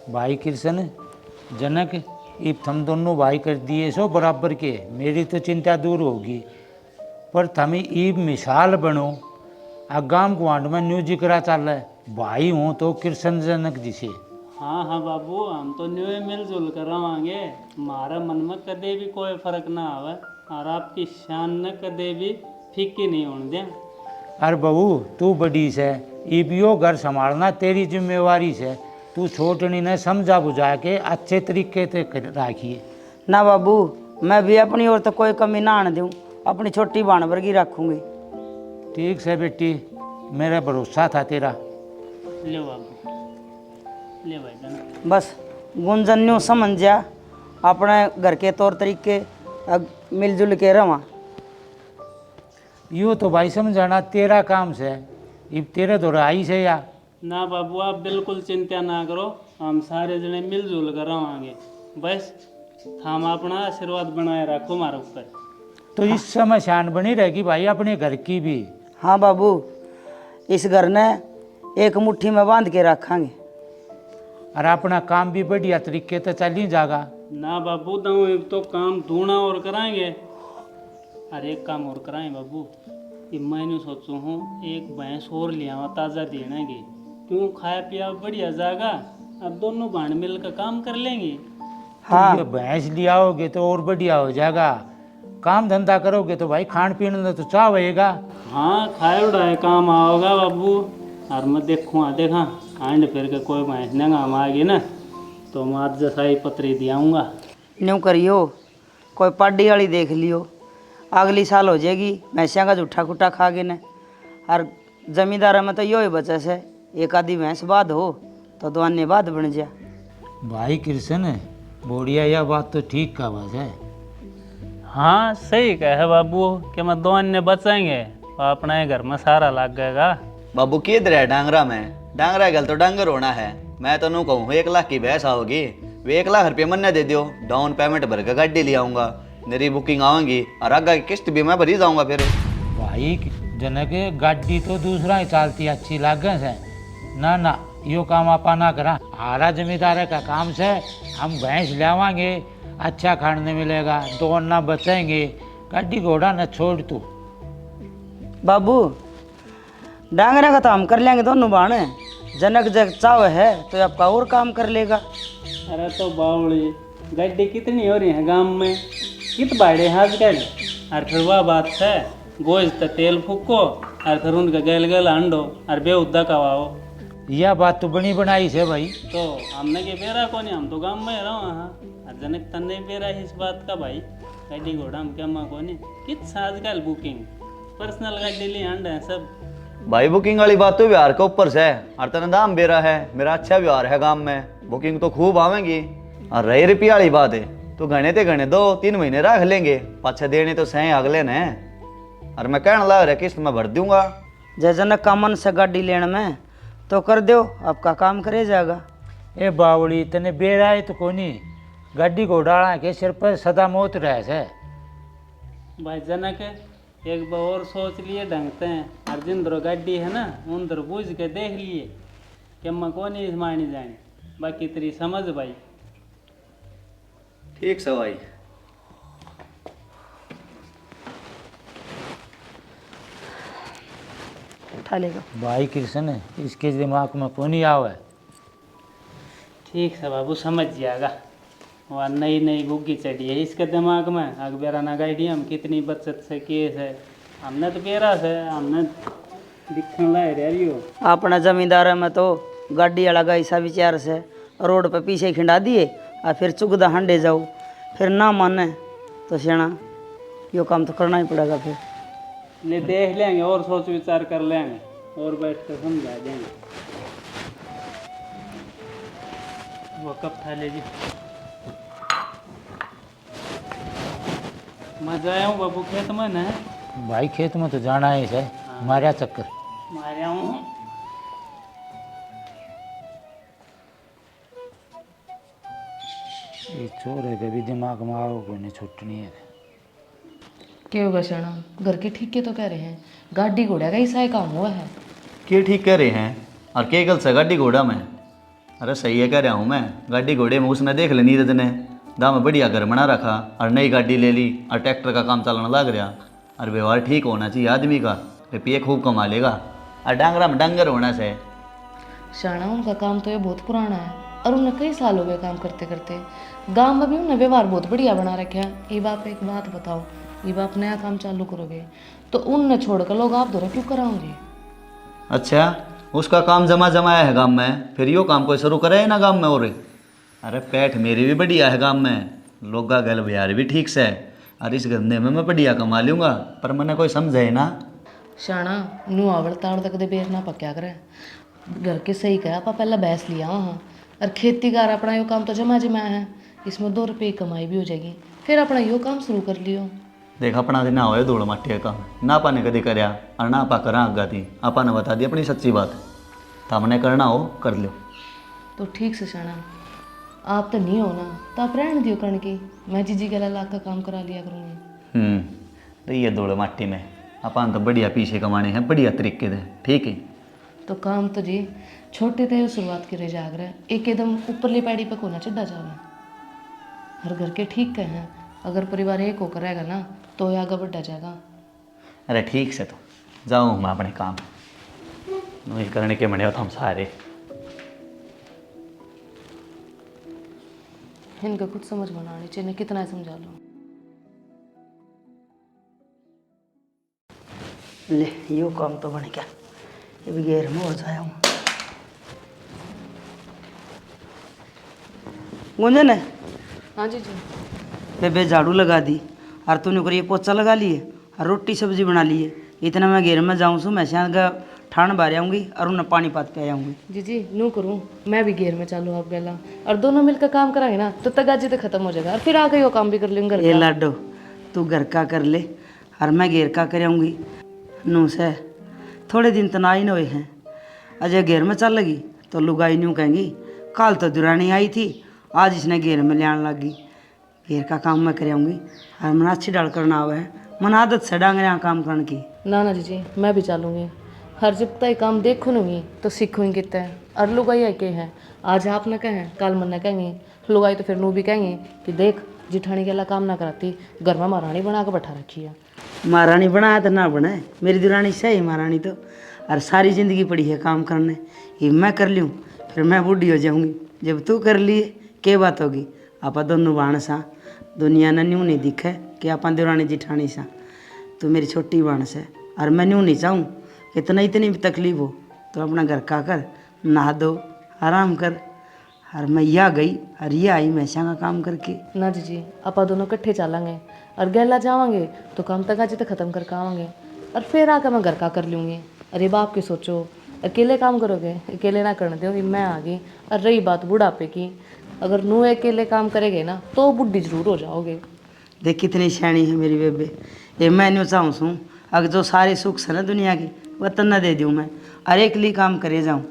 भाई कृष्ण जनक, इब थम दोनों भाई कर दिए सो बराबर के, मेरी तो चिंता दूर होगी। पर थम इब मिसाल बनो। आगाम गुआंड में न्यू जिक्रा चल है, भाई हूँ तो कृष्ण जनक जी से। हाँ हाँ बाबू, हम तो न्यू मिलजुल कर रवांगे। हमारा मन में कदे भी कोई फर्क ना आवे और आपकी शान न कदे भी फीकी नहीं होने दें। अरे बहू तू बड़ी से, इब यो घर संभालना तेरी जिम्मेवारी से। तू छोटनी ने समझा बुझा के अच्छे तरीके से राखिए। ना बाबू, मैं भी अपनी ओर तो कोई कमी ना आने दूँ, अपनी छोटी बाण वर्गी रखूँगी। ठीक से बेटी, मेरा भरोसा था तेरा। ले बाबू, ले भाई जाना। बस गुंजन यूँ समझ जा, अपने घर के तौर तरीके अब मिलजुल के रवा। यूँ तो भाई समझाना तेरा काम से, इब तेरे दोहराई से या। ना बाबू, आप बिल्कुल चिंता ना करो, हम सारे जने मिलजुल कर रवांगे। बस हम अपना आशीर्वाद बनाए रखो हमारे ऊपर। तो इस समय शान बनी रहेगी भाई अपने घर की भी। हाँ बाबू, इस घर ने एक मुट्ठी में बांध के रखेंगे। और अपना काम भी बढ़िया तरीके से चल ही जाएगा। ना बाबू, तो एक तो काम दूना और कराएंगे, और एक काम और कराएंगे बाबू। ये मैंने सोचू हूँ एक भैंस और ले आवा ताज़ा देने की, क्यों खाया पिया बढ़िया जाएगा। अब दोनों भाण मिल कर काम कर लेंगे। हाँ तो भैंस लियाओगे तो और बढ़िया हो जाएगा। काम धंधा करोगे तो भाई खान पीने में तो चाह होएगा। हाँ, खाए उड़ाए काम आओगा बाबू। और मैं देखूँ देखा आंड फिर के कोई भैंस ने काम आ गई ना, तो मैं आज जैसा ही पत्री दियाऊँगा। न्यू करियो, कोई पाडी वाली देख लियो, अगली साल हो जाएगी भैंसिया का जूठा कुट्टा खा के ने। और जमींदार में तो यो ही बचे से, एक आधी भैंस बाद हो तो दुआने बाद बन जा। भाई कृष्ण बोड़िया, यह बात तो ठीक का बात है। हाँ सही कहे बाबू कि मैं दो अन्य बचेंगे तो अपने घर में सारा लग गएगा। बाबू किधर है डांगरा में? डांगरा गल तो डांगर होना है। मैं तो नू कहूँ 1 लाख की भैंस आओगी, वे 1 लाख रुपये मन्ने दे दियो, डाउन पेमेंट भर के गाड़ी ले आऊँगा, मेरी बुकिंग आऊँगी और आगे की किस्त भी मैं भरी जाऊँगा। फिर भाई जनक गाड़ी तो दूसरा ही चालती अच्छी लागे से। ना ना, यो काम आपा ना करा, हारा जमींदार का काम से। हम भैंस लावांगे, अच्छा खाने मिलेगा, दो ना बचेंगे, गाड़ी घोड़ा न छोड़ तू। बाबू, डांगरा का तो हम कर लेंगे दोनों बाण, जनक जग चाव है तो आपका और काम कर लेगा। अरे तो बावड़ी, गड्डी कितनी हो रही है गांव में, कित बाड़े आजकल। और फिर वह बात है, गोश्त तो तेल फूको और फिर उनका गल गल अंडो और बेउद्दा कवाओ। यह बात तो बनी बनाई से भाई। तो हमने के बेरा को नहीं, हम तो गांव में रहो। हाँ, और जनक तन्ने बेरा इस बात का भाई, गाड़ी घोड़ा हम क्या माँ को नहीं कित आजकल बुकिंग पर्सनल गाड़ी ली अंड है सब। भाई बुकिंग वाली बात तो व्यवहार के ऊपर से, और तेरा दाम बेरा है, मेरा अच्छा व्यवहार है गांव में, बुकिंग तो खूब आवेंगी। और रही रुपया वाली बात है तो गणे ते गणे 2-3 महीने रख लेंगे, पाछे देने तो सही अगले ने। और मैं कहने लग रहा किस्त में भर दूंगा। जय जनक का मन से गाड़ी लेने में तो कर दो, आपका काम करे जाएगा। ए बावड़ी तने बेराए तो कोनी, गाड़ी घोड़ा के सिर पर सदा मौत रहे से। भाई जनक एक बार और सोच लिए ढंगते हैं, और जिंदरो गाड़ी है ना उधर बूझ के देख लिए कि मैं कौन ही मानी जाए, बाकी तेरी समझ भाई। ठीक से भाई। उठा लेगा भाई कृष्ण इसके दिमाग में कोनी आवे। ठीक है बाबू, समझ जाएगा। वह नई नई गुग्गी चढ़ी है इसके दिमाग में, अग बेरा ना गाड़ी हम कितनी बचत से केस है, हमने तो बेरा से हमने दिखने लाए रही हो। अपना जमींदार में तो गाड़ी वाला का ऐसा विचार से रोड पे पीछे खिंडा दिए और फिर चुगदा हंडे जाओ, फिर ना माने तो सेना यो काम तो करना ही पड़ेगा। फिर ले देख लेंगे और सोच विचार कर लेंगे और बैठ कर समझा देंगे। वो कब था ले जी, मजा आया हूँ बाबू खेत में न। भाई खेत में तो जाना है से, मारा चक्कर मारे हूँ। ये छोरे के भी दिमाग में आओ कोई नहीं छुट्टनी है। क्यों होगा शरणा, घर के ठीके तो कह रहे हैं, गाड़ी घोड़ा का ऐसा ही काम हुआ है। के ठीक कह रहे हैं और के गल से गाड़ी घोड़ा में? अरे सही है कह रहा हूँ मैं, गाड़ी घोड़े में उसने देख ली नीरज ने, दाम बढ़िया घर बना रखा और नई गाड़ी ले ली और ट्रैक्टर का काम चलाने लग रहा। और व्यवहार ठीक होना चाहिए आदमी का, रुपये खूब कमा लेगा। और डांगरा में डंगर होना से। शाना उनका काम तो ये बहुत पुराना है और उन्हें कई साल हो गए काम करते करते। गांव में भी उन्हें व्यवहार बहुत बढ़िया बना रखा है। ये बाप एक बात बताओ, ये बाप नया काम चालू करोगे तो उनने छोड़कर लोग आप दोनों क्यों कराओगे? अच्छा, उसका काम जमा जमाया है गाँव में, फिर यो काम कोई शुरू करे है ना गाँव में। और अरे पेट मेरी भी बढ़िया है गाँव में, लोग का गल बिहार भी ठीक से है। और इस धंधे में मैं बढ़िया कमा लूँगा, पर मैंने कोई समझे ना। शाना नू आवड़ ताड़ तक दे बेर ना पक्या करे। घर के सही कहा आपा पहला भैंस लिया वहाँ और खेती कार अपना यो काम तो जमा जमा है, इसमें 2 रुपये कमाई भी हो जाएगी, फिर अपना यो काम शुरू कर लियो। देख अपना दिन ना हो धूल मट्टी का काम ना आपा ने कभी करया और ना आपा करा आगा थी। आपा ने बता दी अपनी सच्ची बात, तो हमने करना हो कर लो। तो ठीक से शाना, आप तो नहीं हो ना तो आप रहने दियो करण की, मैं जीजी के लाला का काम करा लिया करूँगी। तो ये धूल मट्टी में अपन तो बढ़िया पीछे कमाने हैं बढ़िया तरीके से, ठीक है। तो काम तो जी छोटे थे शुरुआत करे जाग रहे, एक एकदम ऊपरली पैड़ी पे कोना चढ़ा जावे। हर घर के ठीक कहे हैं, अगर परिवार एक होकर रहेगा ना तो ये आगे बढ़ा जाएगा। अरे ठीक से, तो जाऊँ मैं अपने काम नहीं करने के मने हो तो हम सारे। इनका कुछ समझ बनानी चाहिए, कितना समझा लो। ले यो काम तो बन गया, ये भी घेर में हो जाया हूँ। गुंजन है हाँ जी जी। बेबे झाड़ू लगा दी और तूने कर ये पोछा लगा लिए और रोटी सब्जी बना लिए। इतना मैं घेर में जाऊँ सू, मैं शायद का ठाण बार आऊँगी और उन्हें पानी पात पे आऊँगी। जी जी नू करूँ, मैं भी घेर में चालू आप गला और दोनों मिलकर काम कराएंगे ना तो तगाजी तो खत्म हो जाएगा और फिर आगे वो काम भी कर लेंगे घर ये का। लाडो तू घर का कर ले और मैं घेर का कर आऊँगी। नू से थोड़े दिन तना ही न हुए हैं, अजय घेर में चल लगी तो लुगाई न्यू कहेंगी कल तो दुरानी आई थी, आज इसने घेर में ले आने लगी। घेर का काम मैं कर आऊँगी और मन अच्छी डाल करना हुआ है, मन आदत से डांग रहा काम करने की। ना ना जी मैं भी चालूँगी, हर जब तक काम देखूँगी तो सीखूँगी कितना है। और लुगाई के हैं, आज आप न कहें कल मन न कहेंगे, लुगाई तो फिर नू भी कहेंगे कि देख जिठानी के ला काम ना कराती, घर में महारानी बना के बैठा रखी है। महारानी बनाया तो ना बनाए, मेरी दुरानी सही महारानी तो, और सारी ज़िंदगी पड़ी है काम करने। ये मैं कर लूँ फिर मैं बूढ़ी हो जाऊँगी, जब तू कर लिए क्या बात होगी। आप दोनों बाण सा, दुनिया ने न्यू नहीं दिखे कि आप दुरानी जिठानी सा। तू मेरी छोटी बाण से और मैं न्यू नहीं चाहूँ इतना इतनी भी तकलीफ हो, तो अपना घर का कर, नहा दो आराम कर। और मैं या गई और ये आई मैशा का काम करके। ना जी आप दोनों इकट्ठे चलेंगे और गैला जावांगे तो काम तक आज तक ख़त्म करके आवांगे और फिर आकर मैं घर का कर लूँगी। अरे बाप की सोचो, अकेले काम करोगे, अकेले ना करने दोगे, मैं आ गई। और रही बात बुढ़ापे की, अगर नू अकेले काम करेंगे ना तो बुढ़ी जरूर हो जाओगे। देख कितनी सयानी है मेरी बेबे, ये मैं न्यू चाहूँ सूँ अगर जो सारे सुख से ना दुनिया की वतन न दे दूँ मैं और एक लिए काम करे जाऊँ।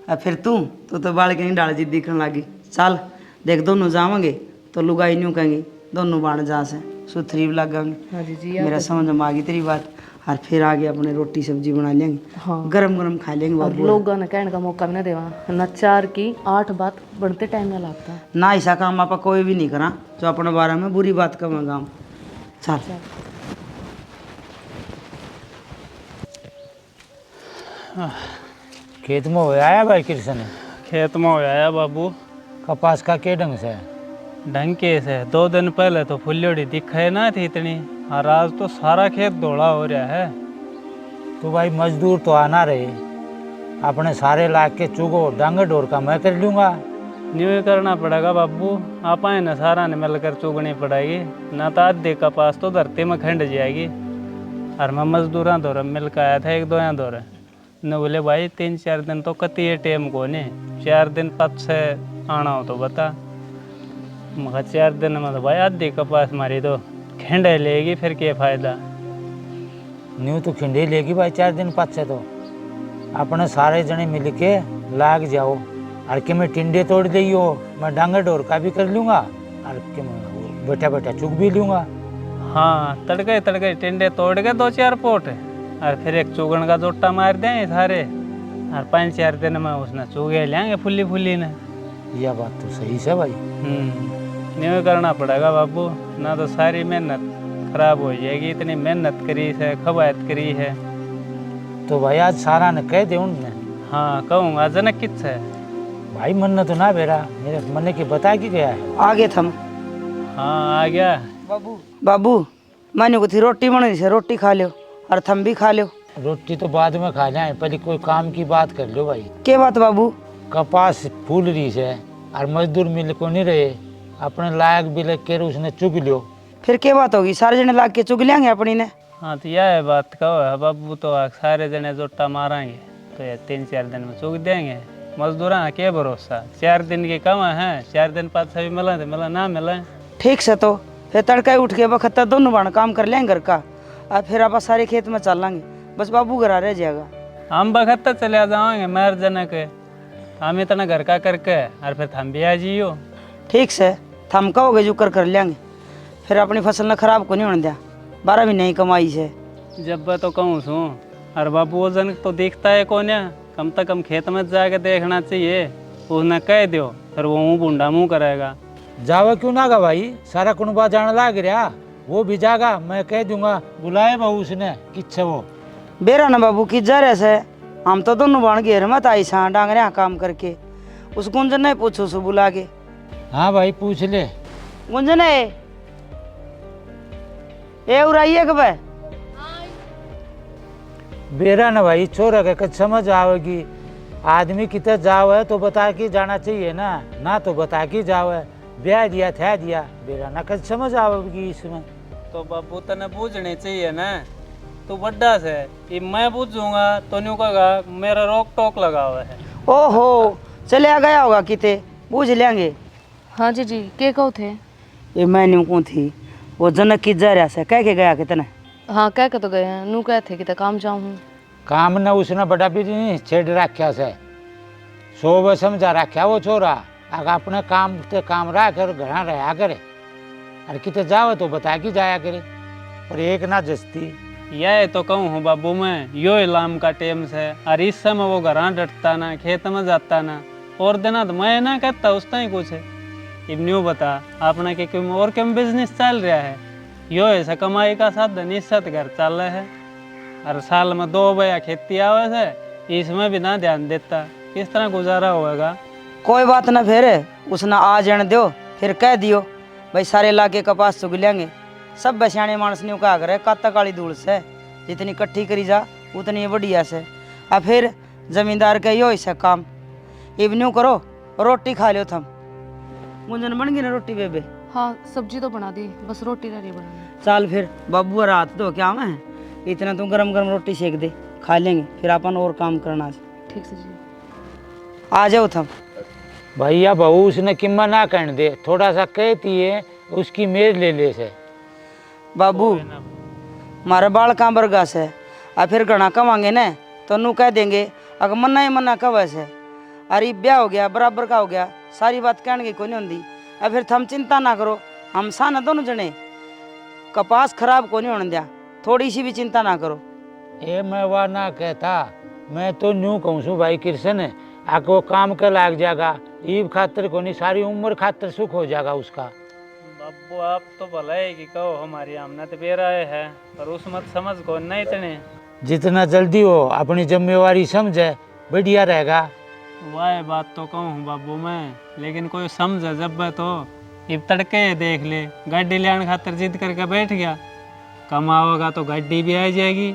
और फिर तू तो बाल के नहीं डाल जिद दिखने लगी। चल देख दोनों जावांगे तो लुगाई न्यू कहेंगे दोनों बाण जा से सुथरी भी लगेंगे। हाँ जी मेरा समझ में आ गई तेरी बात। और फिर आगे अपने रोटी सब्जी बना लेंगे, हाँ। गरम गरम खा लेंगे। और लोगों ने कहने का मौका भी ना देवा ना, 4 की 8 बात बढ़ते टाइम ना लगता ना ऐसा काम आप कोई भी नहीं करा जो अपने बारे में बुरी बात करेंगे हम। चल खेत में हो आया भाई कृष्ण? खेत में हो आया बाबू। कपास का के ढंग से? ढंग के से 2 दिन पहले तो फुल्योड़ी दिखाई ना थी इतनी, और आज तो सारा खेत धोला हो रहा है। तो भाई मजदूर तो आना रहे, अपने सारे लाख के चुगो डांगर डोर का मैं कर लूँगा। न्यू ही करना पड़ेगा बाबू, आप आए ना सारा ने मिलकर चुगनी पड़ेगी, ना तो आधे कपास तो धरती में खंड जाएगी। और मैं मजदूर दौरे मिल कर आया था 1-2 दौरे, न बोले भाई 3-4 दिन तो कती है टेम को ने, 4 दिन पद से आना हो तो बता। मगर 4 दिन में तो भाई आधी कपास मारी तो खंडे लेगी, फिर क्या फ़ायदा। न्यू तो खिंडी लेगी भाई 4 दिन पाँच से, तो अपने सारे जने मिल के लाग जाओ और कि मैं टिंडे तोड़ दी हो, मैं डांगर डोर का भी कर लूँगा और कि मैं बैठा बैठा चुग भी लूँगा। हाँ तड़के टिंडे तोड़ के 2-4 पोट और फिर एक चुगन का जोटा मार देंगे सारे, और 5-4 दिन में उसने चुगे लेंगे फुल्ली फुल्ली ने। यह बात तो सही है भाई। नहीं करना पड़ेगा बाबू, ना तो सारी मेहनत खराब हो जाएगी। इतनी मेहनत करी है, खवायत करी है। तो भाई आज सारा ने कह दे उनने। हाँ कहूँगा, जनक किस है भाई मन ने तो ना बेरा, मेरे मन की बता के गया है। आगे थम। हाँ आ गया। बाबू मैंने को थी रोटी बनी से, रोटी खा लो और थम भी खा लो। रोटी तो बाद में खा जाए, पहले कोई काम की बात कर लो भाई। के बात बाबू? कपास फूल रही है और मजदूर मिल को नहीं रहे, अपने लायक भी लग के उसने चुग लियो। फिर के बात होगी, सारे जने लाग के चुग लेंगे अपनी ने। हाँ तो यह है बात कहो है बाबू, तो सारे जने जोटा मारेंगे तो ये 3-4 दिन में चुग देंगे। मजदूर के भरोसा, 4 दिन की कम है, 4 दिन बाद सभी मिला तो मिला, ना मिला। ठीक से तो फिर तड़का उठ के बखत दोनों बाण काम कर लेंगे घर का, और फिर आप सारे खेत में चल लेंगे। बस बाबू घर रह जाएगा। हम बखत चले जाओगे मेर जने के, हम इतना घर का करके और फिर थम भी आ जियो। ठीक से थम कहोगे जो कर लेंगे, फिर अपनी फसल न खराब को नहीं होने दिया। 12 महीने ही कमाई से। जब मैं तो कहूँ सू, अरे बाबू वो जन तो दिखता है कौन है, कम से कम खेत में जाके देखना चाहिए। उसने कह दो फिर वो मुँह बूंडा मुँह करेगा। जावा क्यों ना गा भाई, सारा कुनबा जाने लाग रहा, वो भी जागा। मैं कह दूंगा बुलाए बहू उसने किच्छे वो बेरा न बाबू की जा रहे से, हम तो दोनों बाण घेर मत आई सा डांग रहे काम करके। उस गुंजन ने पूछो सो बुला के। हाँ भाई पूछ ले। गुंजन है ए उड़ाइए कब? बेरा न भाई छोरा के कुछ समझ आवेगी। आदमी कितना जाओ है तो बता के जाना चाहिए ना, ना तो बता के जाओ है। ब्याह दिया था दिया, बेरा न कुछ समझ आवेगी इसमें। तो बाबू तने पूछने चाहिए ना, तू बड्डा से ये मैं पूछूंगा तो नहीं कहेगा मेरा रोक टोक लगा हुआ है। ओहो चले आ गया होगा किते, पूछ लेंगे। हाँ जी के कहो थे? ये मैं न्यू को थी, वो जनक की जा रहा से कह के गया कितने। हाँ कह के तो गए हैं, नू कहे थे कि काम जाऊँ। काम न उसने बड़ा भी नहीं छेड़ रखा से, सो समझा रखा वो छोरा। अगर अपने काम ते काम रहा कर, घर रहा करे, और किते जाओ तो बता के जाया करे, और एक ना जस्ती। यह तो कहूँ हूँ बाबू मैं, यो इलाम का टेम से, और इस समय वो घर डटता ना, खेत में जाता ना, और देना तो मैं ना कहता उसका ही कुछ है। अब न्यू बता अपना के क्यों और क्यों बिजनेस चल रहा है, यो ऐसा कमाई का साधन इससे घर चल रहा है। और साल में 2 बया खेती आवे से, इसमें भी ना ध्यान देता, किस तरह गुजारा होगा। कोई बात ना, फिर उसने आ जाने दो, फिर कह दियो भाई सारे लाके कपास चुग लेंगे। सब बसियाने मानस ने कहा करे काता काली धूल से, जितनी इकट्ठी करी जा उतनी बढ़िया से। अब फिर जमींदार का यो ऐसा काम इब न्यू करो, रोटी खा लो थम। गुंजन बन गई ना रोटी बेबे? हाँ सब्जी तो बना दी, बस रोटी रह रही बनानी। चल फिर बाबू रात दो क्या मैं, इतना तू गरम गरम रोटी सेक दे, खा लेंगे फिर अपन और काम करना। ठीक से जी। आ जाओ थम। भैया बहू उसने किम्मा ना कहने दे, थोड़ा सा कहती है उसकी मेज ले ले से। बाबू मारे बाल कहाँ बरगा से, और फिर घना कमांगे न तो नू कह देंगे अगर मन्ना ही मन्ना कब ऐसे। अरे ब्याह हो गया बराबर का हो गया, सारी बात कहने की कोई नहीं होती। अब फिर थम चिंता ना करो, हम सा ना दोनों जने कपास खराब को नहीं होने दिया, थोड़ी सी भी चिंता ना करो। ए मैं वह ना कहता, मैं तो न्यू कहूँ सू भाई कृष्ण आको वो काम के लाग जाएगा, ईब खातर को नहीं सारी उम्र खातर सुख हो जाएगा उसका। बाबू आप तो भला है कि कहो हमारी आमना तो बेरा है, पर उस मत समझ को नहीं इतने। जितना जल्दी हो अपनी जिम्मेवारी समझे बढ़िया रहेगा। वाह बात तो कहूँ बाबू मैं, लेकिन कोई समझे जब तो इब तड़के देख ले गाड़ी लेने खातर जिद करके बैठ गया। कमाओगा तो गाड़ी भी आ जाएगी,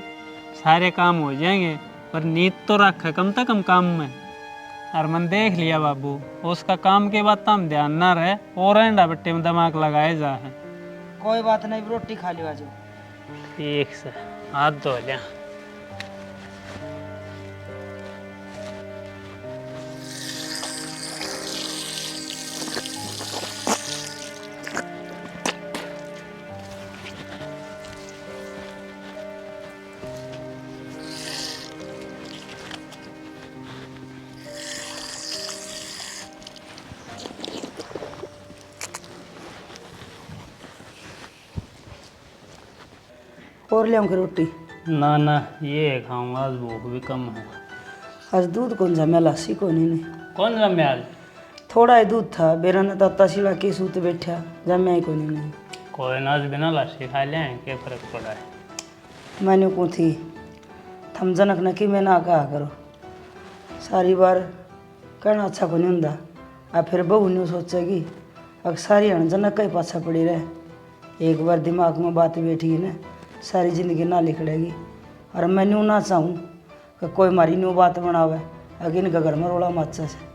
सारे काम हो जाएंगे, पर नींद तो रख कम से कम काम में। और मन देख लिया बाबू, उसका काम के बाद हम ध्यान ना रहे और एंडा बट्टे में दिमाग लगाए जा है। कोई बात नहीं, रोटी खा लियो आज। ठीक से हाथ धो लिया। और ले आऊँ रोटी? ना ना ये खाऊंगा, आज भूख भी कम है। आज दूध कौन जमे, लस्सी को नहीं। कौन जमे आज? थोड़ा ही दूध था, बेरा ने तत्ता सिला के सूत बैठा, जब मैं कोई नहीं। कोई ना बिना लाशी खा ले क्या फर्क पड़ा है। मैंने को थी थम जनक न कि मैं ना कहा करो, सारी बार कहना अच्छा को नहीं होंदा। अब फिर बहू ने सोचेगी अब सारी हण जनक का ही पाछा पड़ी रहे। एक बार दिमाग में बात बैठी ना, सारी जिंदगी ना लिखड़ेगी। और मैं न्यू ना चाहूँ कि कोई मारी न्यू बात बनावे, अगे इनका घर में रोड़ा माचा से।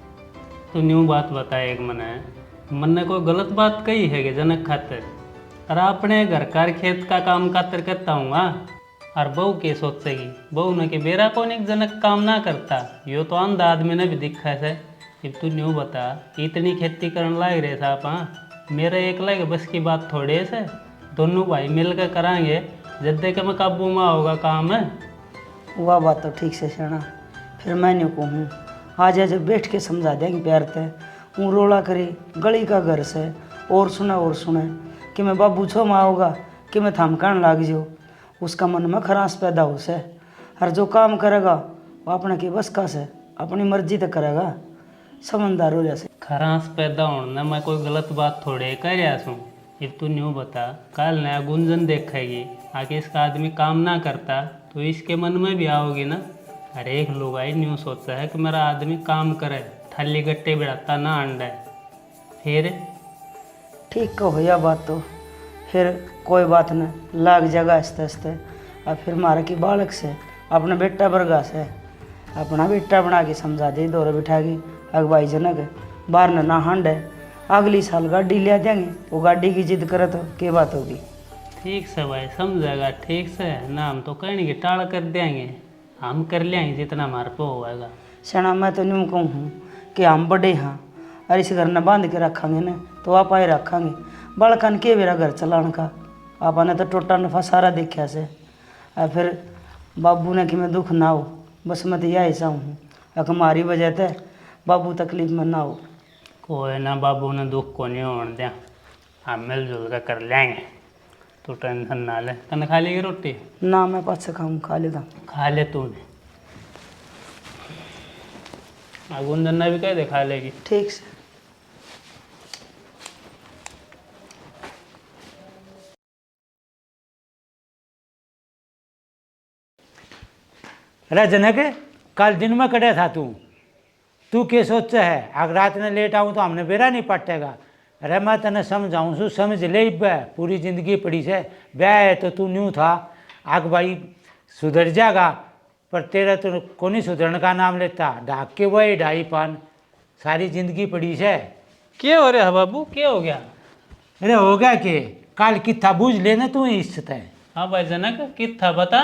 तो न्यू बात बताए एक मन ने कोई गलत बात कही है कि जनक खातिर, और अपने घर का खेत का काम खातिर करता हूँ। और बहू के सोचेगी, बहू ने कि बेरा कौन एक जनक काम ना करता, यो तो अंधा आदमी ने भी दिखा है। अब तू न्यू बता, इतनी खेती करने लाग रहे था आप, मेरे एक लगे बस की बात थोड़े से, दोनों भाई मिल कर कराएंगे, जद्दे के मैं काबू में होगा काम है। वह बात तो ठीक से सुना। फिर मैंने कहूँ आज जब बैठ के समझा देंगे प्यार ते, वो रोला करे गली का घर से और सुने कि मैं बाबू छो माँ होगा कि मैं थमकान लाग जाओ। उसका मन में खराश पैदा हो से, हर जो काम करेगा वो अपने के बस का से, अपनी मर्जी तक करेगा, समझदार हो जैसे। खरांस पैदा होने मैं कोई गलत बात थोड़े कर रहा हूँ। अब तू न्यू बता, कल नया गुंजन देखेगी आगे इसका आदमी काम ना करता तो इसके मन में भी आओगी ना। अरे एक लोग आई न्यू सोचता है कि मेरा आदमी काम करे, थाली गट्टे बिड़ाता ना अंडा है। फिर ठीक कहो यह बात तो, फिर कोई बात न लाग जाएगा आस्ते आस्ते। और फिर मारे की बालक से अपना बेटा बरगा से अपना बेटा बना के समझा दे, दौरे बिठा के अग भाई जनक बाहर न ना हंड है, अगली साल गाड़ी ले देंगे, वो गाड़ी की जिद करे तो क्या बात होगी। ठीक से भाई समझेगा, ठीक से ना हम तो कहने की टाल कर देंगे, हम कर लेंगे जितना हमारे पे होगा। सना मैं तो न्यू कहूँ कि हम बड़े हाँ और इस घर न बांध के रखेंगे ना तो आप आए रखेंगे, बड़कन के मेरा घर चलाने का आपने तो टोटा नफा सारा देखा से। और फिर बाबू ने कि मैं दुख ना हो, बस मैं तो यही चाहूँ अगर हमारी वजह से बाबू तकलीफ में ना हो। कोई ना, बाबू ने दुख को नहीं होने दिया, हम मिलजुल कर लेंगे, तू टेंशन ना ले। तने खा लेगी रोटी? ना मैं पास खाऊँ, खा लेता। खा ले तूने, गुंजन ने भी कह दे खा लेगी। ठीक से। अरे जनक, कल दिन में कड़े था तू क्या सोच है? अगर रात में लेट आऊँ तो हमने बेरा नहीं पटेगा। अरे मैं तने समझाऊँ सू, समझ ले, पूरी जिंदगी पड़ी से ब्याह है तो तू न्यू था, आग भाई सुधर जाएगा, पर तेरा तो कोनी सुधरने का नाम लेता, ढाक के वही ढाई पान, सारी जिंदगी पड़ी से। क्या हो रहा है बाबू, क्या हो गया? अरे हो गया कि कल कितना बूझ लेना तू इज्जत है। हाँ भाई जनक, कित था बता।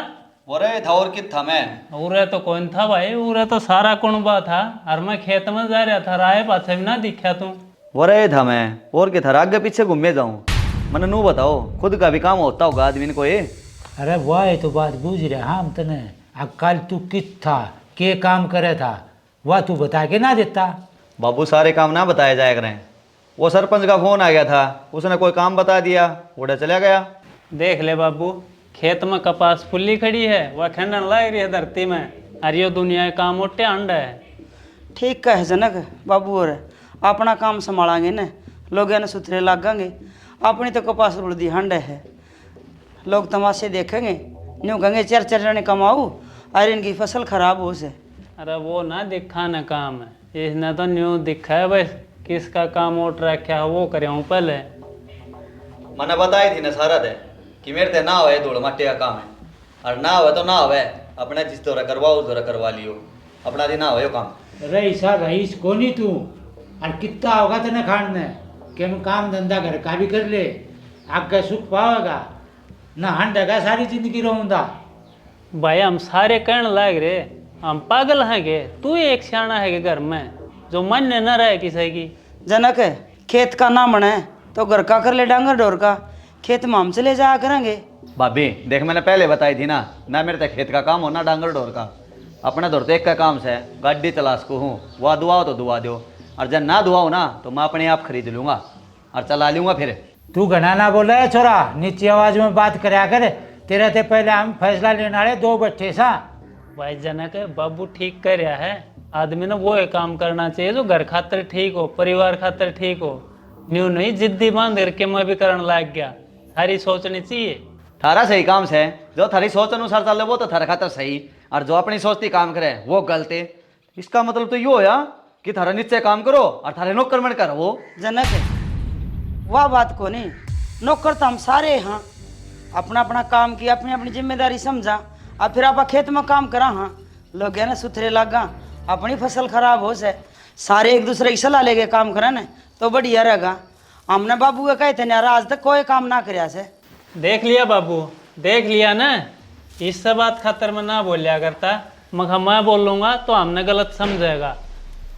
अरे था और कित था मैं? उरे तो कौन था भाई, उरे तो सारा कुणबा था, और मैं खेत में जा रहा था, राय पाछे भी ना दिखा तू। वरे था मैं और क्या था, आगे पीछे घूमे जाऊँ? मैंने नू बताओ, खुद का भी काम होता होगा आदमी को ये। अरे वाह तो बात बूझ रहे हम तने, अब कल तू कित था, के काम करे था, वह तू बता के ना देता। बाबू सारे काम ना बताए जाए करें, वो सरपंच का फोन आ गया था, उसने कोई काम बता दिया, उड़ा चला गया। देख ले बाबू, खेत में कपास फुल्ली खड़ी है, वह खंडन लाई रही है धरती में, और ये दुनिया का काम उठे अंडा है। ठीक कहे जनक बाबू, और अपना काम संभालेंगे न, लोग न सुथरे लागेंगे, अपनी तो कपास उड़ दी हंड है, लोग तमाशे देखेंगे, न्यू कहेंगे चर जने कमाऊ और इनकी फसल खराब हो से। अरे वो ना दिखा न काम है, इसने तो न्यू दिखा है बस, किसका काम उठ रखा है वो करे हूँ पहले। मैंने बताई थी ना सारा दे कि मेरे ते ना होए धूल मट्टी का काम है, और ना होए तो ना होए, अपने जिस तरह करवाओ उस तरह करवा लियो, अपना दिन ना होए काम। रईसा रईस को नहीं तू, और कितना होगा तेने खाने कि मैं काम धंधा घर का भी कर ले, आगे सुख पाओगा ना, हंडेगा सारी जिंदगी रहूंगा। भाई हम सारे कहने लाग रहे, हम पागल हैं के, तू ही एक सियाना है के घर में जो मन न रहे किसी की। जनक खेत का ना बने तो घर का कर ले, डांगर डोर का खेत में हम चले जाया करेंगे। भाभी देख, मैंने पहले बताई थी ना, ना मेरे तक खेत का काम हो ना डांगर डोर का, अपने दौर तो एक का काम से गाड़ी चला सको हूँ, वह दुआओ तो दुआ दो, और जब ना दुआओ ना तो मैं अपने आप खरीद लूँगा और चला लूँगा। फिर तू घना ना बोला है छोरा, नीची आवाज में बात कराया कर, तेरे ते पहले हम फैसला लेने वाले दो बैठे सा। भाई जनक बाबू ठीक कर रहा है, आदमी ना वो है काम करना चाहिए जो घर खातर ठीक हो, परिवार खातर ठीक हो। न्यू नहीं जिद्दी बांध करके मैं भी करने लग गया। सारी सोचनी चाहिए। थारा सही काम से जो थारी सोच अनुसार चले वो तो थारा खातर सही, और जो अपनी सोचती काम करे वो गलत है। इसका मतलब तो यो होया कि थारा नीचे काम करो और थारे नौकर बन कर वो। जनक वाह बात को नहीं, नौकर तो हम सारे हैं। हाँ अपना अपना काम किया, अपनी अपनी जिम्मेदारी समझा, और फिर आप खेत में काम करा। हाँ लोग है ना सुथरे लागा, अपनी फसल खराब हो से सारे एक दूसरे की सलाह लेके काम करा ना तो बढ़िया रहेगा। हमने बाबू के कहे थे यार आज तक कोई काम ना कराया से। देख लिया बाबू, देख लिया ना। इस सब बात खातर में ना बोलिया करता, मगर मैं बोलूँगा तो हमने गलत समझेगा।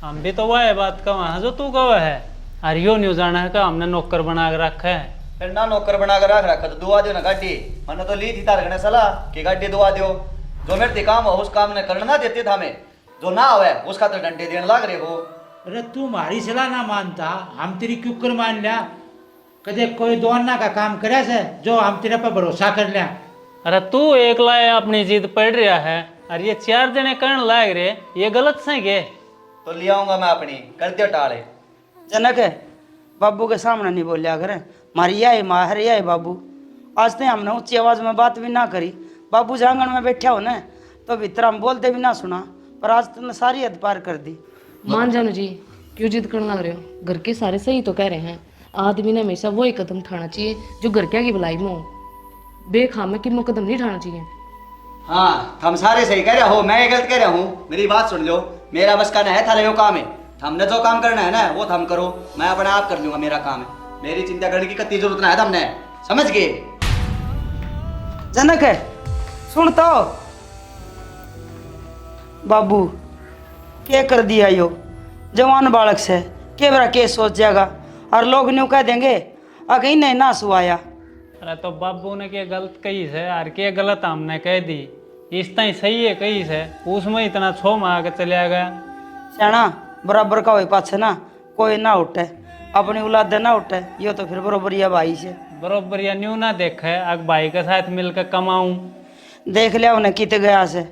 हम भी तो वह है बात का वहाँ जो तू कह है। अरे यो न्यू जाना है का हमने नौकर बना के रखा है। फिर ना नौकर बना कर रख रखा तो दुआ दो ना गाड़ी। मैंने तो ली थी तार घने सलाह कि गाड़ी दुआ दो, जो मेरे काम हो उस काम ने करना ना देते था हमें, जो ना हो उस खातर डंडे देने लग रहे हो। अरे तू हमारी सलाह ना मानता, हम तेरी क्यों कर मान लिया? कदे कोई दोना का काम करे से जो हम तेरे पर भरोसा कर लिया? अरे तू एकला अपनी जिद पड़ रहा है, और ये 4 जने करने लाग रहे, ये गलत से के? तो ले आऊंगा मैं अपनी, कर दियो टाले। जनक बाबू के सामने नहीं बोलिया करे, मारी यह माँ है यह बाबू। आज तक हमने ऊंची आवाज में बात भी ना करी, बाबू जांगण में बैठा हो ना तो भीतर हम बोलते भी ना सुना, पर आज तुमने सारी हद पार कर दी। मान जानो जी, क्यों जिद करने लग रहे हो? घर के सारे सही तो कह रहे हैं। आदमी ने हमेशा वही कदम उठाना चाहिए जो घर क्या की भलाई में हो। बेखाम में किमो कदम नहीं उठाना चाहिए। हाँ हम सारे सही कह रहे हो, मैं ये गलत कह रहा हूँ? मेरी बात सुन लो, मेरा बस का ना है, थारा यो काम है। हमने जो काम करना है ना वो हम करो, मैं अपने आप कर लूंगा, मेरा काम है। मेरी चिंता करने की कतई जरूरत ना है हमने, समझ गए? जनक सुन तो बाबू क्या कर दिया यो जवान बालक से, के बरा के सोच जाएगा और लोग न्यू कह देंगे कहीं नहीं ना सुआया। अरे तो बाबू ने क्या गलत कही है, और क्या गलत हमने कह दी? इस तरह सही है कही है, उसमें इतना छो में आके चलिया गया। सियाणा बराबर का हो पाछे ना कोई ना उठे, अपनी औलाद ना उठे, यो तो फिर बरोबर या भाई से बरोबर या न्यू ना देखे, अग भाई के साथ मिलकर कमाऊं। देख लिया उन्हें कित गया से।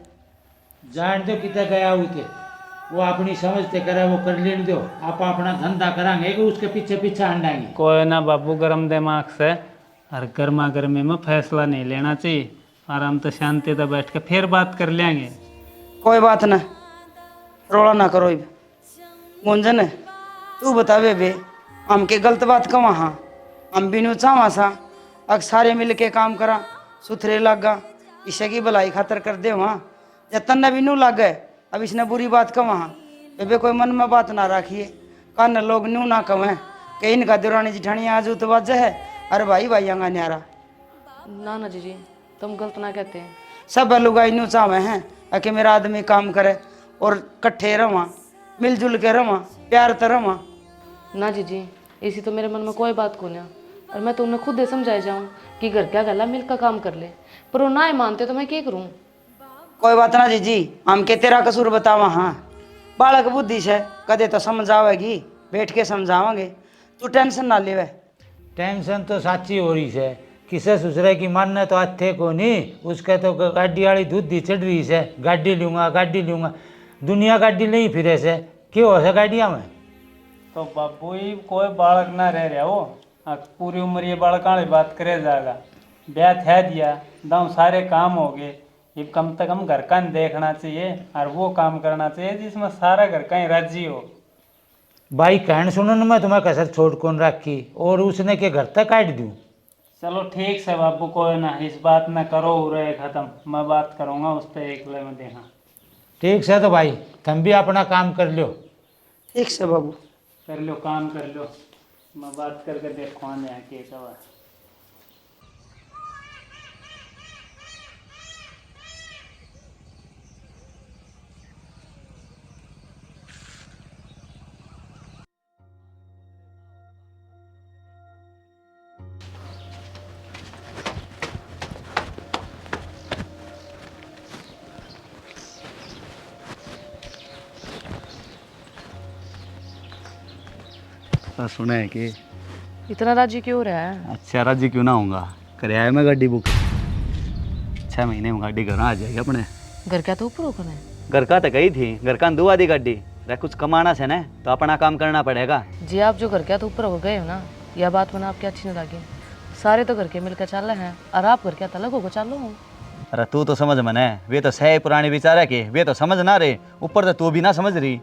जान दो कितने गया उते, वो अपनी समझते करे वो कर लेने दो, आप अपना धंधा कराएंगे कि उसके पीछे पीछे हंडाएंगे। कोई ना बाबू गर्म दिमाग से, और गर्मा गर्मी में फैसला नहीं लेना चाहिए। आराम तो शांति से बैठ के फिर बात कर लेंगे। कोई बात ना, रोला ना करो। गुंजन तू बतावे बे हम के गलत बात कहाँ? हाँ हम भी न्यू चावा सा अग सारे मिल के काम करा, सुथरे लागा, इसे की भलाई खातर कर दे वहाँ या तन्ने भी नू लाग गए। अब इसने बुरी बात कहाँ? हाँ बेबे कोई मन में बात ना रखिए, कान लोग न्यू ना कहें कि इनका दुरानी जिठानी आज तो वजह है, अरे भाई भाई आंगा न्यारा। ना ना जी, तुम गलत ना कहते हैं। सब लुगाई न्यू चावे हैं कि मेरा आदमी काम करे और कट्ठे रवा, मिलजुल के रवा, प्यार तो रवा। ना जी, इसी तो मेरे मन में कोई बात को नहीं। और मैं तो उन्हें खुद ही समझाई जाऊँ कि घर क्या गला मिलकर काम कर ले, पर वो ना ही मानते तो मैं क्या करूँ? कोई बात ना जी, हम के तेरा कसूर बतावा। हाँ बालक बुद्धि से कदे तो समझ आवेगी, बैठ के समझावांगे, तू टेंशन ना लेवे। टेंशन तो साची हो रही है, किसे सुसरे की मानने तो अच्छे को नहीं, उसके तो गाड़ी वाली दूध दी चढ़ रही है, गाड़ी लूँगा, दुनिया गाड़ी नहीं फिरे से क्यों हो से गाड़िया में। तो बाबू ही कोई बालक ना रह रहा हो, पूरी उम्र ये बालक वाली बात करे जाएगा। ब्याह है दिया दाऊ, सारे काम हो गए, ये कम से कम घर का देखना चाहिए और वो काम करना चाहिए जिसमें सारा घर का ही राजी हो। भाई कहन सुनन में तुम्हें कसर छोड़ कौन रखी, और उसने के घर तक काट दूँ। चलो ठीक से बाबू, कोई ना इस बात ना करो, हो रहे खत्म, मैं बात करूँगा उस पर एकले में देखा। ठीक से तो भाई तुम भी अपना काम कर लो। ठीक से बाबू, कर लो काम कर लो, मैं बात करके देखो आने आके कब। सुना है कि इतना राजी क्यों हो रहा है? अच्छा राजी क्यों ना होगा, कराया है मैं गाड़ी बुक, 6 महीने में गाड़ी घर आ जाएगी अपने। घर क्या तो ऊपर होकर है। घर का तो गई थी, घर का दुआ दी गाड़ी रे, कुछ कमाना से ना तो अपना काम करना पड़ेगा। जी आप जो घर के तो ऊपर हो गए हो ना, यह बात मना आपकी अच्छी नहीं लगी। सारे तो घर के मिलकर चल रहे हैं और आप घर के अलग होकर चलो हो। अरे तू तो समझ मने, वे तो सही पुराने विचार है के, वे तो समझ ना रहे, ऊपर तो तू भी ना समझ रही।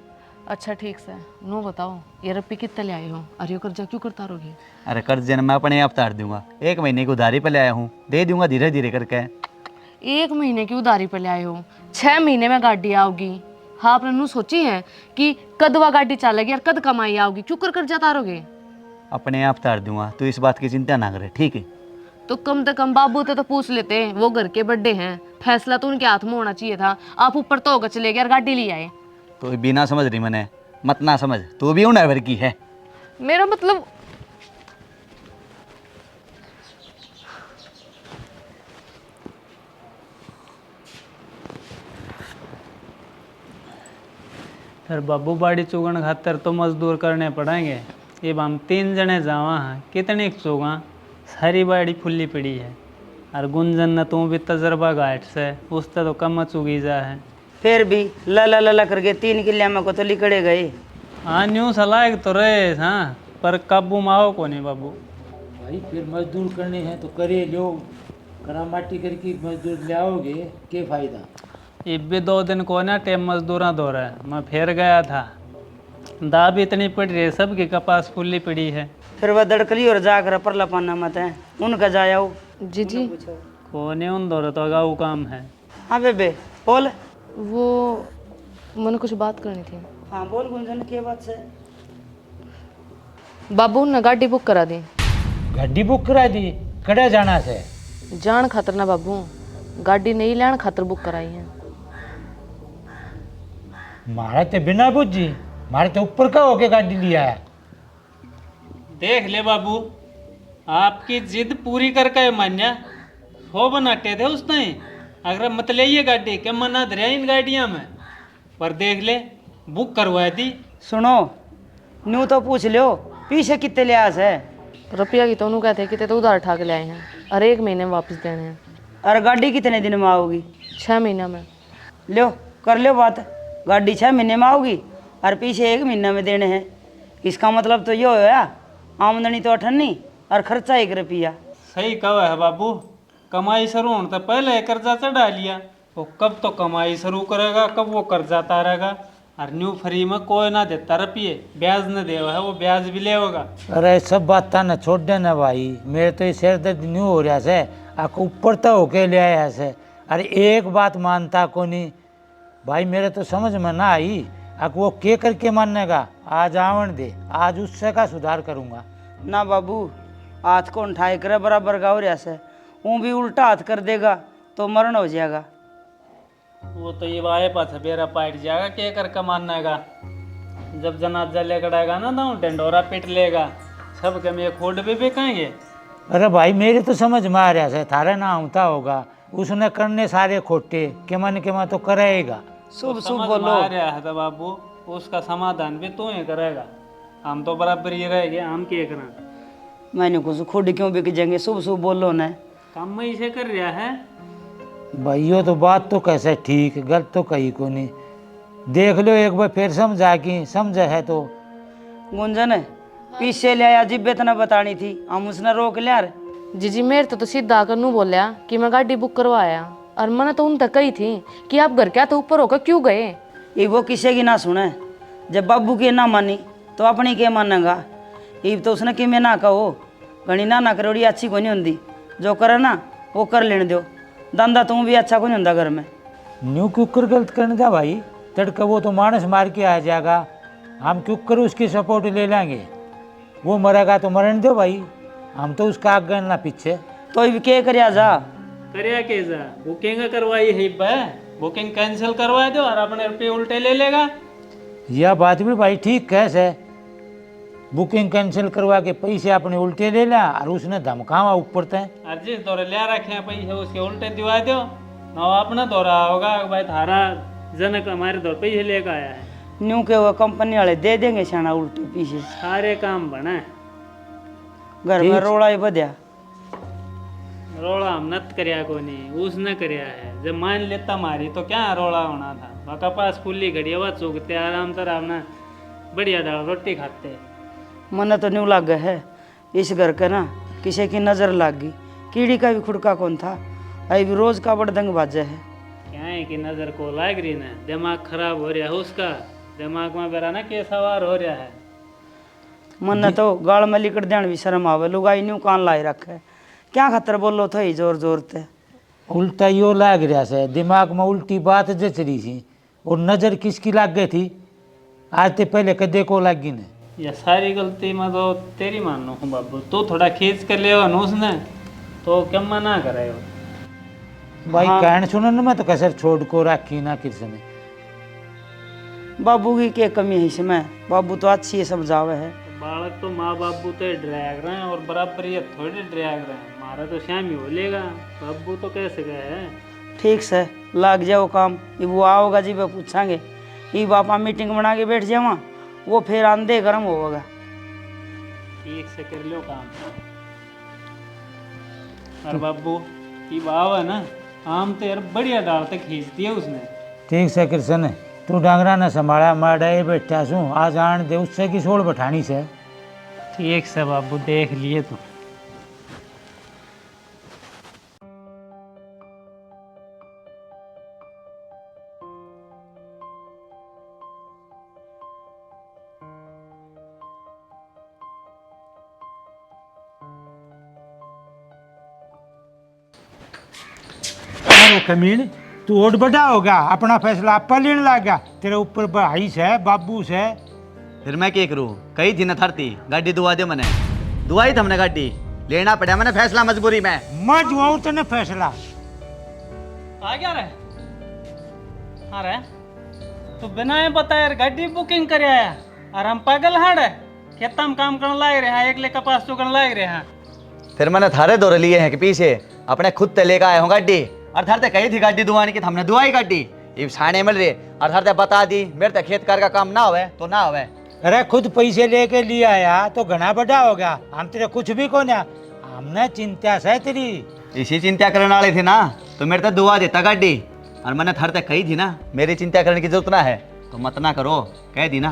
अच्छा ठीक से नो बताओ, ये रप्पी कितने ले आए हो और ये कर्जा क्यों करता रहोगे? अरे कर्ज मैं अपने आप तार दूंगा, 1 महीने की उधारी पे ले आया हूँ, दे दूंगा धीरे धीरे करके। 1 महीने की उधारी पे ले आए हो, 6 महीने में गाड़ी आओगी। हाँ आपने नू सोची है कि कद वह गाड़ी चलेगी और कद कमाई आओगी, क्यों कर कर्जा तारोगे? अपने आप तार दूंगा, तू इस बात की चिंता ना करे, ठीक है? तो कम से कम बाबू तो पूछ लेते, वो घर के बड्डे हैं, फैसला तो उनके हाथ में होना चाहिए था। आप ऊपर तो होकर चले गए और गाड़ी ले आए। तो बिना समझ रही मैंने, मत ना समझ, तू भी ड्राइवर की है। मेरा मतलब फिर बाबू बाड़ी चुगण खातर तो मजदूर करने पड़ेंगे। अब हम 3 जने जावा हैं, कितने चुगा, सारी बाड़ी फुल्ली पड़ी है। और गुंजन न तू भी तजर्बा घाट से, उससे तो कम चुगी जा है। फिर भी ला करके 3 किले में को तो लिकड़े गए। हाँ न्यू सलाह तो रहे हाँ, पर काबू में आओ को नहीं बाबू। भाई फिर मजदूर करने हैं तो करे लो, करा माटी करके मजदूर ले आओगे, क्या फायदा? अब भी 2 दिन को ना टेम मजदूरा दो रहा है, मैं फिर गया था, दाब इतनी पड़ रही है, सबकी कपास फुल्ली पड़ी है। फिर वह दड़कली और जाकर परला पाना मत है, उनका जाओ। जी जी कोने उन दो तो अगाऊ काम है। हाँ बेबे बोल। वो मैंने कुछ बात करनी थी। हाँ बोल गुंजन, क्या बात से? बाबू ने गाड़ी बुक करा दी। गाड़ी बुक करा दी? कड़े जाना से? जान खातर ना बाबू, गाड़ी नहीं लेने खातर बुक कराई है। मारे तो बिना बुझी, मारे तो ऊपर का होके गाड़ी लिया है। देख ले बाबू, आपकी जिद पूरी करके मान्या हो बनाते थे उस टाइम, अगर मत ले ये गाड़ी के मना धरे इन गाड़ियाँ में, पर देख ले बुक करवा दी। सुनो, न्यू तो पूछ लो पीछे कितने लिहाज है। रुपया की तो उन्होंने कहते कि ते तो उधार उठा के ले आए हैं और 1 महीने में वापस देने हैं। और गाड़ी कितने दिन में आओगी? 6 महीना में। लो कर लो बात, गाड़ी 6 महीने में आओगी और पीछे 1 महीना में देने हैं। इसका मतलब तो ये होया आमदनी तो 98 और खर्चा 1 रुपया। सही कहा है बाबू, कमाई शुरू होने तो पहले कर्जा चढ़ा लिया, वो कब तो कमाई शुरू करेगा, कब वो कर्जा तारेगा। और न्यू फ्री में कोई ना देता रुपये, ब्याज न देवा है, वो ब्याज भी लेगा। अरे सब बात था ना छोड़ देना भाई, मेरे तो ये सिर दर्द न्यू हो रहा से, आपको ऊपर तो होके ले आया से। अरे एक बात मानता को नहीं भाई, मेरे तो समझ में ना आई, आपको वो के करके मानेगा? आज आवन दे, आज उससे का सुधार करूँगा। ना बाबू, हाथ को उठाए करे बराबर गाँव रहा से, वो भी उल्टा हाथ कर देगा तो मरण हो जाएगा। वो तो ये वाए पास बेरा पाट जाएगा, के कर कमानेगा। जब जनाजा लेकर आएगा ना तो डंडोरा पीट लेगा, सब के में खोड भी बेचेंगे। अरे भाई मेरे तो समझ में आ रहा से, थारे ना होता होगा, उसने करने सारे खोटे के मन तो करेगा। शुभ शुभ समझ बोलो। में आ रहा है तो बाबू, उसका समाधान भी तू ही करेगा, हम तो बराबर ही रहेंगे, हम क्या करें। मैंने कुछ खुद क्यों बिक जाएंगे, शुभ शुभ बोलो ना। काम में इसे कर रहा है भाइयों तो बात तो कैसे ठीक, गलत तो कही को नहीं, देख लो एक बार फिर समझा कि समझे है तो। गुंजन पीछे ले आया, जिब्बे तना बतानी थी, हम उसने रोक लिया। जी जी मेरे तो सीधा आकर नू बोलिया कि मैं गाड़ी बुक करवाया, और मैंने तो उन तक कही थी कि आप घर क्या तो ऊपर होकर क्यों गए। ये वो किसी की ना सुने, जब बाबू की ना मानी तो अपनी के मानेगा। ये तो उसने कि मैं ना कहो, घनी ना करोड़ी अच्छी को नहीं होंगी, जो करे ना वो कर लेने दो, धंधा तू भी अच्छा को नहीं होंगे घर में। न्यू क्यों कर गलत करने था भाई, तड़का वो तो मानस मार के आ जाएगा, हम क्यों कर उसकी सपोर्ट ले लेंगे, वो मरेगा तो मरने दो भाई, हम तो उसका आगे ना पीछे। तो ये क्या कर जा करया के जा, बुकिंग करवाई है भाई, बुकिंग कैंसिल करवा दो और अपने रुपये उल्टे ले लेगा। यह बात भी भाई ठीक कैसे, बुकिंग कैंसिल करवा के पैसे अपने उल्टे ले ला और उसने धमकावा ऊपर तय। और जिस दौरे ले रखे हैं पैसे उसके उल्टे दिवा दो ना, अपना दौरा होगा भाई थारा जनक हमारे दौर पैसे लेकर आया है। न्यू के वो कंपनी वाले दे देंगे छाना उल्टे पीछे, सारे काम बना, घर में रोड़ा ही बध्या। रोड़ा हम नत करया को नहीं, उसने करया है, जब मान लेता मारी तो क्या रोड़ा होना था। बाका पास खुली घड़ी हवा चुगते आराम तर अपना बढ़िया दाल रोटी खाते। मन तो न्यू लाग है इस घर के ना किसी की नज़र लाग गई, कीड़ी का भी खुड़का कौन था, अभी भी रोज का बड़दंग बाजे है। क्या है कि नजर को लाग रही ना, दिमाग खराब हो रहा है उसका, दिमाग में बेरा ना के सवार हो रहा है। मन तो गाल में लिकड़ देन भी शर्म आवे, लुगाई न्यू कान लाई रखे, क्या खतर बोलो था ही जोर जोर ते। उल्टा यो लाग रहा से, दिमाग में उल्टी बात जच रही थी और नज़र किसकी लाग गई थी, आज ते पहले कदे को लागी ने। ये सारी गलती मैं तो तेरी मानो हूँ बाबू, तू थोड़ा खींच कर ले उसने तो क्या मना करे हो। भाई कहन सुनन में तो कसर छोड़ को रखी ना किसी ने। बाबू की क्या कमी है इसमें, बाबू तो अच्छी है समझावे है। बालक तो माँ बाबू तो ड्रैग रहे हैं और बराबर ये थोड़े ड्रैग रहे हैं, हमारा तो शाम ही हो लेगा, बाबू तो कैसे गए हैं। ठीक से लाग जाओ काम, ये वो आओगा जी वे पूछांगे, ये बापा मीटिंग बना के बैठ जावा, वो फिर आंधे गर्म होगा। ठीक से कर लो काम। और बाबू ये बाव है ना, आम तो यार बढ़िया डाल तक खींच दिया उसने। ठीक से कृष्ण, तू डांगरा न संभाला, मैं डे बैठा सू, आज आन दे उससे की सोल बठानी से। ठीक से बाबू देख लिए तू। अरे कमीन, तू और बड़ा होगा, अपना फैसला आप पर लेने लगा, तेरे ऊपर भाई से बाबू से। फिर मैं क्या करूँ, कही थी न थरती गाड़ी दुआ दे मैंने, दुआई हमने गाड़ी लेना पड़ा मैंने फैसला मजबूरी में। मैं जुआऊं तेने फैसला। आ गया रे? हाँ रे, तू बिना ये बता यार गाड़ी बुकिंग कर आया और हम पागल हाड़ है, खेता में काम करने लाग रहे हैं, एक ले कपास चुगन लाग रहे हैं। फिर मैंने थारे दौरे लिए हैं कि पीछे अपने खुद ते लेकर आए हूँ गाड़ी, और थारते कही थी गाड़ी दुआने की, हमने दुआई गाड़ी ये छाने मिल रही, और थारते बता दी मेरे तक खेत कार का काम ना होवे तो ना होवे। अरे खुद पैसे लेके लिया आया तो घना बड़ा होगा, हम तेरे कुछ भी को ना, हमने चिंता से तेरी। इसी चिंता करने वाले थे ना तो मेरे तक दुआ देता गाड़ी, और मैंने थारते कही थी ना मेरी चिंता करने की जरूरत ना है तो मत ना करो, कह दी ना।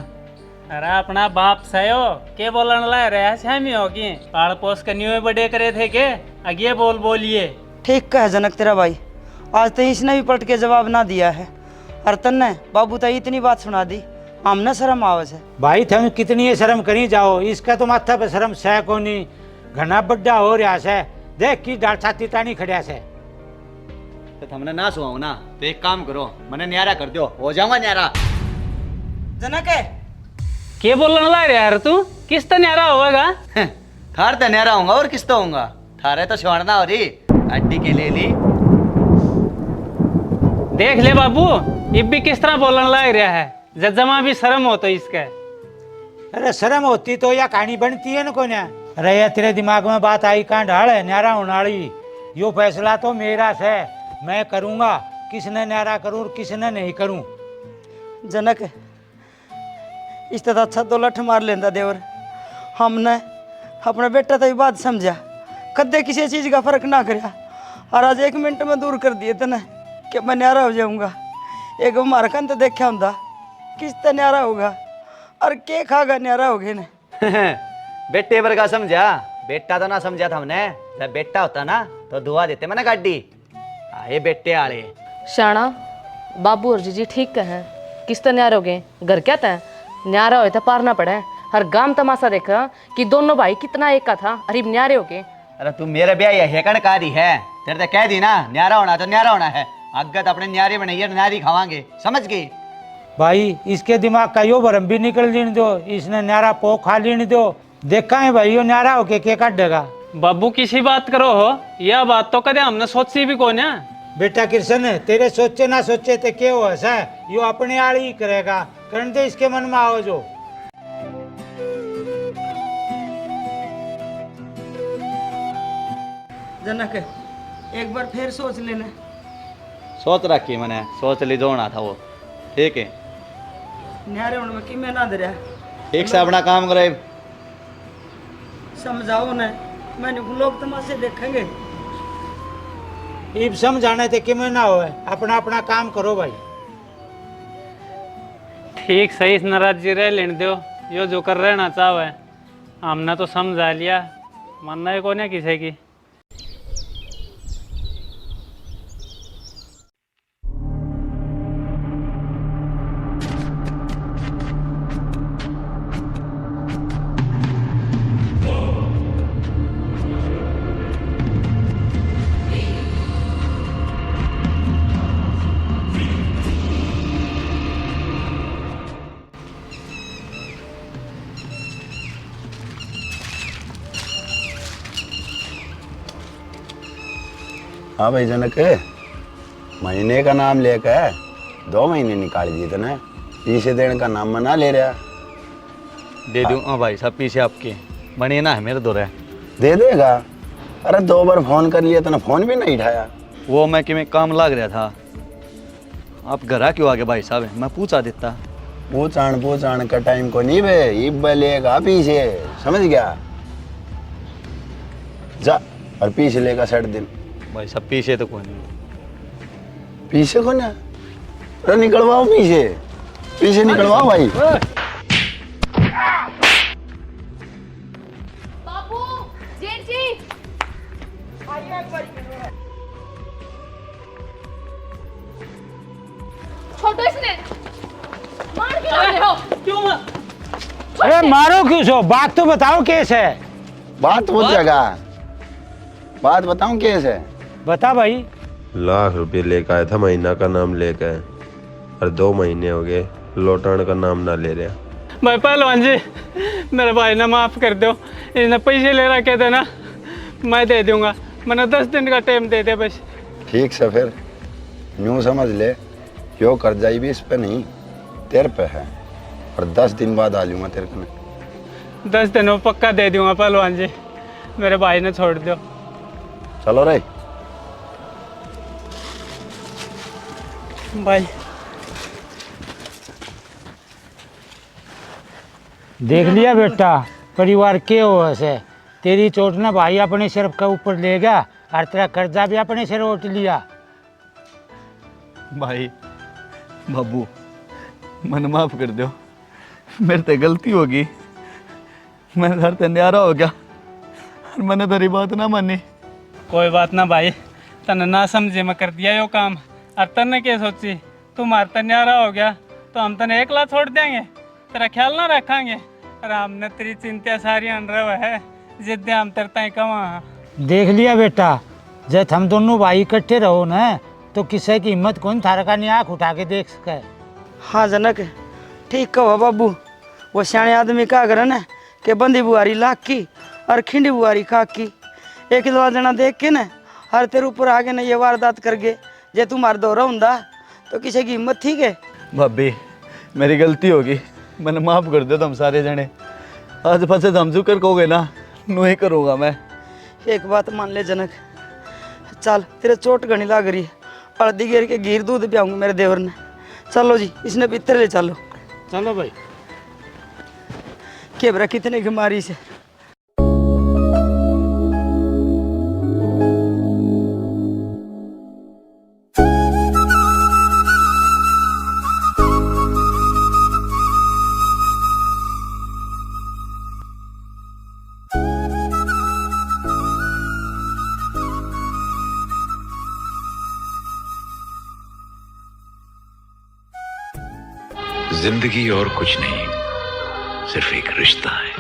अरे अपना बाप सयो के बोलन ला रहे शामी होगी, पाड़ पोस के न्यू बड़े करे थे के आगे बोल बोलिए। ठीक कह जनक तेरा भाई, आज तो इसने भी पलट के जवाब ना दिया है, और तन्ने बाबू तो इतनी बात सुना दी, हमने शर्म आवे से। भाई तुम कितनी ये शर्म करी जाओ, इसका तो माथा पे शर्म से को नहीं, घना बड़ा हो रहा से, देख की डाल छाती तानी खड़िया से। तो हमने ना सुहाऊ ना तो एक काम करो, मैंने न्यारा कर दो, हो जाऊंगा न्यारा। जनक है के बोलन ला रहे यार तू, किस तरह न्यारा होगा? थार तो न्यारा होगा और किस तो होगा, थारे तो छोड़ना हो रही अड्डी के ले ली। देख ले बाबू, इब भी किस तरह बोलन लग रहा है, जमा भी शर्म हो तो इसका। अरे शर्म होती तो या कहानी बनती है ना को ना। अरे यार तेरे दिमाग में बात आई कहाँ ढाल है, न्यारा होनाड़ी, यो फैसला तो मेरा है, मैं करूँगा, किसने न्यारा करूँ और किसने नहीं करूँ। जनक इस तरह अच्छा तो लठ मार लेंदा देवर, हमने अपना बेटा तो ये बात समझा, कदे किसी चीज़ का फर्क ना करया, और आज 1 मिनट में दूर कर दिए तना कि मैं न्यारा हो जाऊंगा। एक हमारा कन तो देखा होंदा किस तरह न्यारा होगा, और के खागा न्यारा हो गए ने। बेटे वर्गा समझा, बेटा तो ना समझा था हमने, जब बेटा होता ना तो दुआ देते मैंने गाड़ी, आए बेटे आले। शाना बाबू और जीजी ठीक कहें, किस तरह न्यारे हो गए, घर क्या था न्यारा हो तो पारना पड़े, हर गांव तमाशा देखा कि दोनों भाई कितना एक का था, अरे न्यारे हो गए। अरे तू मेरे ब्याह ये हेकड़ कारी है, तेरे तो कह दी ना न्यारा होना तो न्यारा होना है, अगत अपने न्यारे बनाइए न्यारी खावांगे, समझ गई। भाई इसके दिमाग का यो भरम भी निकल लेने दो, इसने न्यारा पो खा लेने दो, देखा है भाई यो न्यारा होके के काटेगा। बाबू किसी बात करो हो, यह बात तो कदे हमने सोची भी कौन है। बेटा कृष्ण तेरे सोचे ना सोचे ते के हो ऐसा, यो अपने आड़ ही करेगा, करने दे इसके मन में आओ जो। जनक एक बार फिर सोच लेना। सोच रखी मैंने, सोच ली जोना था वो, ठीक है न्यारे होने में कि मैं ना दे रहा, ठीक से अपना काम करे। समझाओ ना, मैंने लोग तमाशे देखेंगे। इब समझाने थे कि मैं ना हो, अपना अपना काम करो भाई। ठीक सही इस नाराजगी रह लेने दो, यो जो कर रहना चाहे हमने तो समझा लिया, मानना है कौन है किसी की। हाँ भाई जनक, महीने का नाम लेकर 2 महीने निकाल दिए तने, पीछे देने का नाम मना ले रहा। दे दूँ भाई साहब पीछे आपके बने ना है मेरे दो रहे। दे देगा? अरे 2 बार फोन कर लिया तने, फोन भी नहीं उठाया। वो मैं कि मैं काम लग रहा था। आप घर क्यों आ गए भाई साहब? मैं पूछा देता। पूछाण का टाइम को नहीं बे, इब लेगा पीछे, समझ गया? जा और पीछे लेगा 60 दिन। भाई साहब पीछे तो कोई नहीं। पीछे कौन है? अरे निकलवाओ पीछे, पीछे निकलवाओ भाई। बाबू, जेठ जी, छोटो इसने मार क्यों रहे हो? क्यों अरे मारो क्यों सो? बात तो बताओ केस है। बात हो जाएगा, बात बताऊं केस है। बता भाई। लाख रुपए लेकर आया था महीना का नाम लेकर, और 2 महीने हो गए लौटाने का नाम ना ले रहा। भाई पहलवान जी, मेरे भाई ने माफ़ कर दो, इसने पैसे ले रखे थे ना, मैं दे दूंगा, मैंने 10 दिन का टाइम दे दे बस। ठीक से फिर यूँ समझ ले, यो कर्जा भी इस पे नहीं तेरे पे है, और 10 दिन बाद आ जाऊंगा तेरे को। 10 दिनों पक्का दे दूंगा पहलवान जी, मेरे भाई ने छोड़ दो। चलो रे भाई देख लिया बेटा, परिवार के हो ऐसे। तेरी चोट ना भाई अपने सिर के ऊपर ले गया और तेरा कर्जा भी अपने सिर उठ लिया। भाई बाबू मन माफ कर दो, मेरे से गलती होगी। मैं घर से न्यारा हो गया और मैंने तेरी बात ना मानी। कोई बात ना भाई, तने ना समझे मैं कर दिया यो काम, और तने क्या सोची तू मारता न्यारा हो गया तो हम तने एकला छोड़ देंगे, तेरा ख्याल ना रखेंगे। और हमने तेरी चिंता सारी अनरव है, जिद्दे हम तेरे कमा। देख लिया बेटा, जब हम दोनों भाई इकट्ठे रहो ना तो किसी की हिम्मत कौन थारा का नहीं आँख उठा के देख सके। हाँ जनक, ठीक कहो बाबू। वो सियाने आदमी का अगर ना कि बंदी बुआरी लाख की और खिंडी बुआरी खाक की, एक दो जना देख के ना हर तेरे ऊपर आगे ना ये वारदात कर गए, जे तू मार दो रहा तो किसी की हिम्मत ठीक है। भाभी मेरी गलती होगी, मैंने माफ कर दो तुम सारे जने। आज फंसे हम जुकर कहोगे ना, नू ही करूँगा मैं। एक बात मान ले जनक, चल तेरे चोट घनी लाग रही है, हल्दी गिर के घीर दूध पियाऊंगी मेरे देवर ने। चलो जी, इसने भीतर ले चलो। चलो भाई। केबरा कितने की मारी से। जिंदगी और कुछ नहीं, सिर्फ एक रिश्ता है।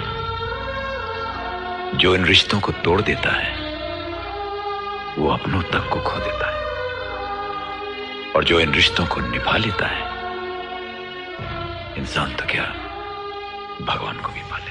जो इन रिश्तों को तोड़ देता है वो अपनों तक को खो देता है, और जो इन रिश्तों को निभा लेता है इंसान तो क्या भगवान को भी पा लेता है।